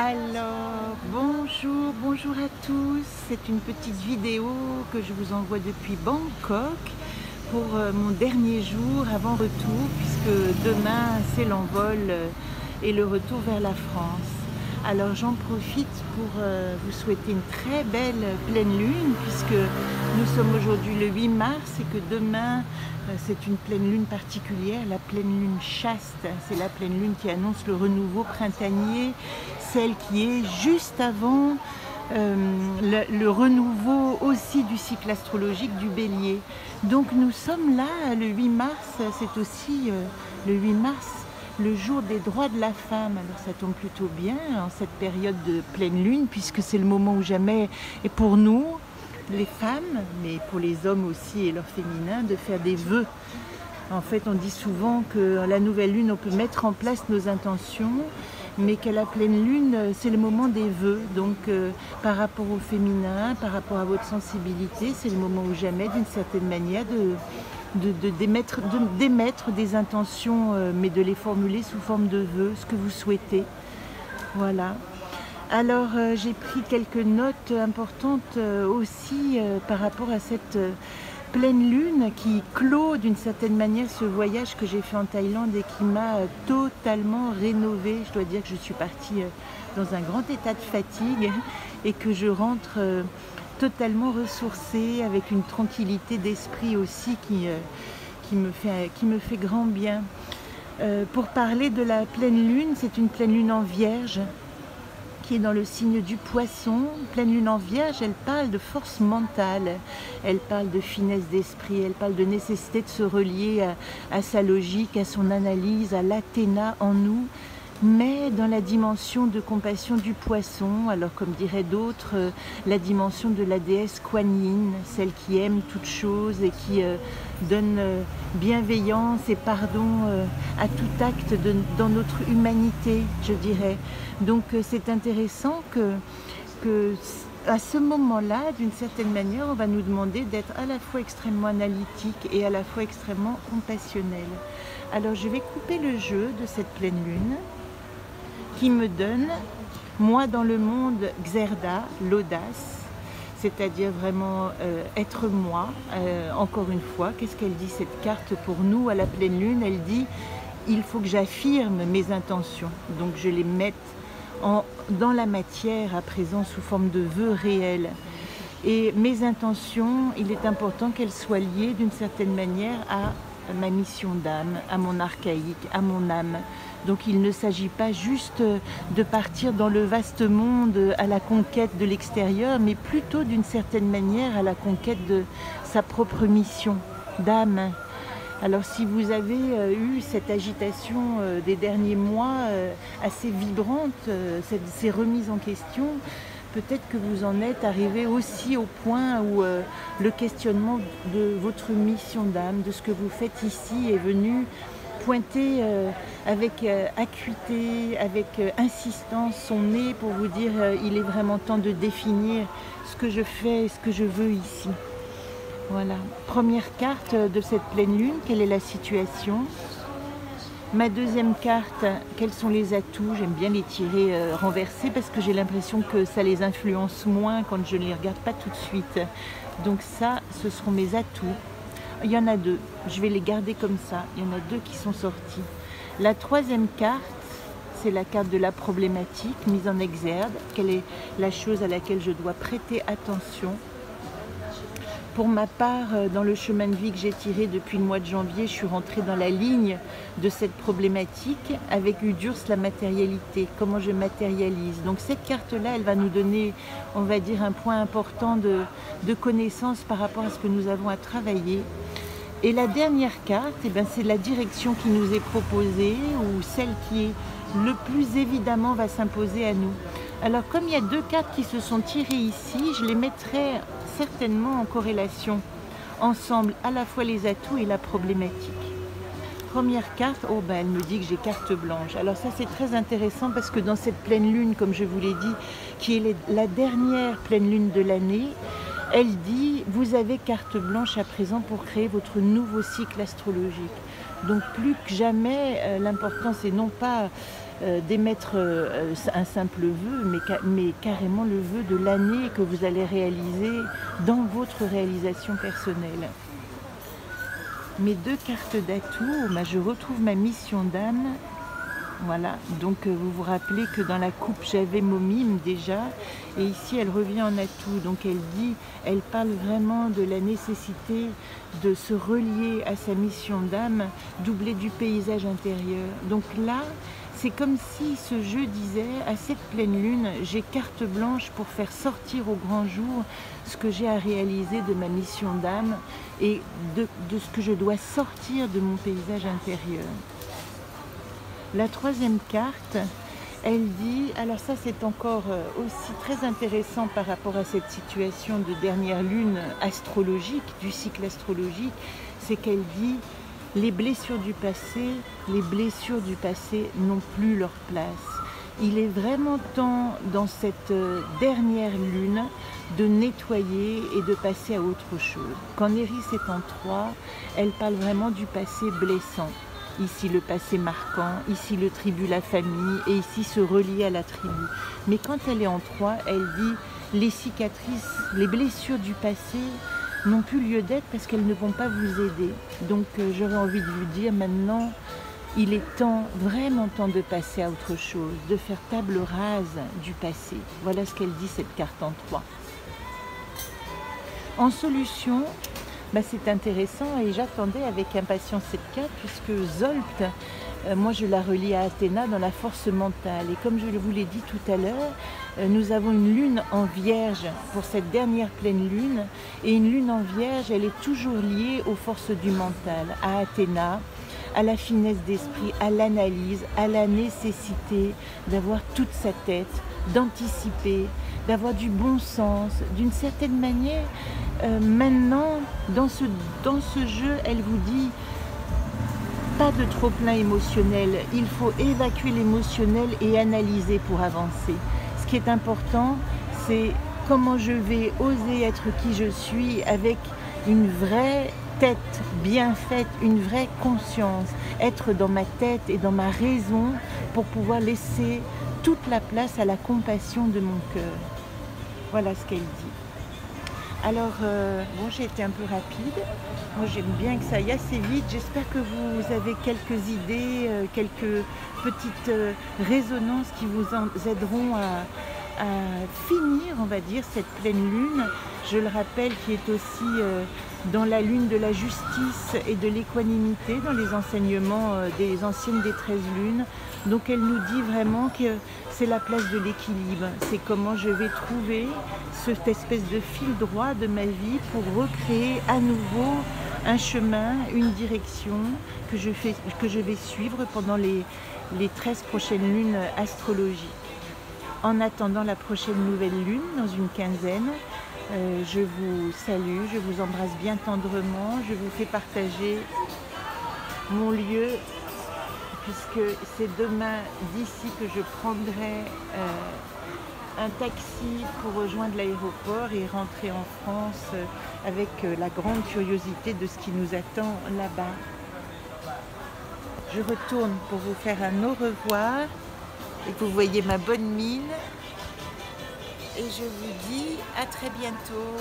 Alors, bonjour à tous. C'est une petite vidéo que je vous envoie depuis Bangkok pour mon dernier jour avant retour, puisque demain c'est l'envol et le retour vers la France. Alors j'en profite pour vous souhaiter une très belle pleine lune, puisque nous sommes aujourd'hui le 8 mars et que demain c'est une pleine lune particulière, la pleine lune chaste. C'est la pleine lune qui annonce le renouveau printanier, celle qui est juste avant le renouveau aussi du cycle astrologique du Bélier. Donc nous sommes là, le 8 mars, c'est aussi le 8 mars, le jour des droits de la femme. Alors ça tombe plutôt bien en cette période de pleine lune, puisque c'est le moment ou jamais, et pour nous, les femmes, mais pour les hommes aussi et leur féminin, de faire des vœux. En fait, on dit souvent que la nouvelle lune, on peut mettre en place nos intentions, mais qu'à la pleine lune, c'est le moment des vœux. Donc, par rapport au féminin, par rapport à votre sensibilité, c'est le moment ou jamais, d'une certaine manière, d'émettre des intentions, mais de les formuler sous forme de vœux, ce que vous souhaitez. Voilà. Alors j'ai pris quelques notes importantes aussi par rapport à cette pleine lune qui clôt d'une certaine manière ce voyage que j'ai fait en Thaïlande et qui m'a totalement rénovée. Je dois dire que je suis partie dans un grand état de fatigue et que je rentre totalement ressourcée, avec une tranquillité d'esprit aussi qui me fait grand bien. Pour parler de la pleine lune, c'est une pleine lune en Vierge, qui est dans le signe du Poisson. Pleine lune en Vierge, elle parle de force mentale, elle parle de finesse d'esprit, elle parle de nécessité de se relier à sa logique, à son analyse, à l'Athéna en nous, mais dans la dimension de compassion du Poisson. Alors comme diraient d'autres, la dimension de la déesse Kuan Yin, celle qui aime toutes choses et qui donne bienveillance et pardon à tout acte dans notre humanité, je dirais. Donc c'est intéressant que à ce moment-là, d'une certaine manière, on va nous demander d'être à la fois extrêmement analytique et à la fois extrêmement compassionnel. Alors je vais couper le jeu de cette pleine lune qui me donne, moi dans le monde Xerda, l'audace, c'est-à-dire vraiment être moi. Encore une fois, qu'est-ce qu'elle dit cette carte pour nous à la pleine lune? Elle dit, il faut que j'affirme mes intentions, donc je les mette dans la matière à présent sous forme de vœux réels. Et mes intentions, il est important qu'elles soient liées d'une certaine manière à ma mission d'âme, à mon archaïque, à mon âme. Donc il ne s'agit pas juste de partir dans le vaste monde à la conquête de l'extérieur, mais plutôt d'une certaine manière à la conquête de sa propre mission d'âme. Alors si vous avez eu cette agitation des derniers mois assez vibrante, ces remises en question, peut-être que vous en êtes arrivé aussi au point où le questionnement de votre mission d'âme, de ce que vous faites ici, est venu pointer avec acuité, avec insistance son nez pour vous dire il est vraiment temps de définir ce que je fais et ce que je veux ici. Voilà. Première carte de cette pleine lune, quelle est la situation? Ma deuxième carte, quels sont les atouts? J'aime bien les tirer renversés parce que j'ai l'impression que ça les influence moins quand je ne les regarde pas tout de suite. Donc ça, ce seront mes atouts. Il y en a deux, je vais les garder comme ça. Il y en a deux qui sont sortis. La troisième carte, c'est la carte de la problématique mise en exergue. Quelle est la chose à laquelle je dois prêter attention? Pour ma part, dans le chemin de vie que j'ai tiré depuis le mois de janvier, je suis rentrée dans la ligne de cette problématique avec Udurs, la matérialité, comment je matérialise. Donc cette carte-là, elle va nous donner, on va dire, un point important de connaissance par rapport à ce que nous avons à travailler. Et la dernière carte, eh ben, c'est la direction qui nous est proposée, ou celle qui est le plus évidemment va s'imposer à nous. Alors comme il y a deux cartes qui se sont tirées ici, je les mettrai certainement en corrélation ensemble, à la fois les atouts et la problématique. Première carte, oh ben elle me dit que j'ai carte blanche. Alors ça c'est très intéressant parce que dans cette pleine lune, comme je vous l'ai dit, qui est la dernière pleine lune de l'année, elle dit vous avez carte blanche à présent pour créer votre nouveau cycle astrologique. Donc plus que jamais, l'important c'est non pas d'émettre un simple vœu, mais carrément le vœu de l'année que vous allez réaliser dans votre réalisation personnelle. Mes 2 cartes d'atout, je retrouve ma mission d'âme. Voilà, donc vous vous rappelez que dans la coupe j'avais mon mime déjà, et ici elle revient en atout, donc elle parle vraiment de la nécessité de se relier à sa mission d'âme, doublée du paysage intérieur. Donc là, c'est comme si ce jeu disait, à cette pleine lune, j'ai carte blanche pour faire sortir au grand jour ce que j'ai à réaliser de ma mission d'âme et de ce que je dois sortir de mon paysage intérieur. La 3e carte, elle dit, alors ça c'est encore aussi très intéressant par rapport à cette situation de dernière lune astrologique, du cycle astrologique, c'est qu'elle dit les blessures du passé n'ont plus leur place. Il est vraiment temps dans cette dernière lune de nettoyer et de passer à autre chose. Quand Néris est en 3, elle parle vraiment du passé blessant. Ici le passé marquant, ici le tribut, la famille, et ici se relier à la tribu. Mais quand elle est en 3, elle dit les cicatrices, les blessures du passé n'ont plus lieu d'être parce qu'elles ne vont pas vous aider. Donc j'aurais envie de vous dire maintenant, il est temps, vraiment temps de passer à autre chose, de faire table rase du passé. Voilà ce qu'elle dit cette carte en 3. En solution, c'est intéressant et j'attendais avec impatience cette carte puisque Zolt, moi je la relie à Athéna dans la force mentale. Et comme je vous l'ai dit tout à l'heure, nous avons une lune en vierge pour cette dernière pleine lune. Et une lune en vierge, elle est toujours liée aux forces du mental, à Athéna, à la finesse d'esprit, à l'analyse, à la nécessité d'avoir toute sa tête, d'anticiper, d'avoir du bon sens, d'une certaine manière. Maintenant, dans ce jeu, elle vous dit pas de trop plein émotionnel, il faut évacuer l'émotionnel et analyser pour avancer. Ce qui est important, c'est comment je vais oser être qui je suis avec une vraie tête bien faite, une vraie conscience, être dans ma tête et dans ma raison pour pouvoir laisser toute la place à la compassion de mon cœur. Voilà ce qu'elle dit. Alors, bon, j'ai été un peu rapide. Moi, j'aime bien que ça aille assez vite. J'espère que vous avez quelques idées, quelques petites résonances qui vous aideront à finir, on va dire, cette pleine lune. Je le rappelle, qui est aussi dans la lune de la justice et de l'équanimité, dans les enseignements des anciennes des 13 lunes. Donc elle nous dit vraiment que c'est la place de l'équilibre, c'est comment je vais trouver cette espèce de fil droit de ma vie pour recréer à nouveau un chemin, une direction que je vais suivre pendant les 13 prochaines lunes astrologiques. En attendant la prochaine nouvelle lune, dans une quinzaine, je vous salue, je vous embrasse bien tendrement, je vous fais partager mon lieu puisque c'est demain d'ici que je prendrai un taxi pour rejoindre l'aéroport et rentrer en France avec la grande curiosité de ce qui nous attend là-bas. Je retourne pour vous faire un au revoir et que vous voyez ma bonne mine. Et je vous dis à très bientôt.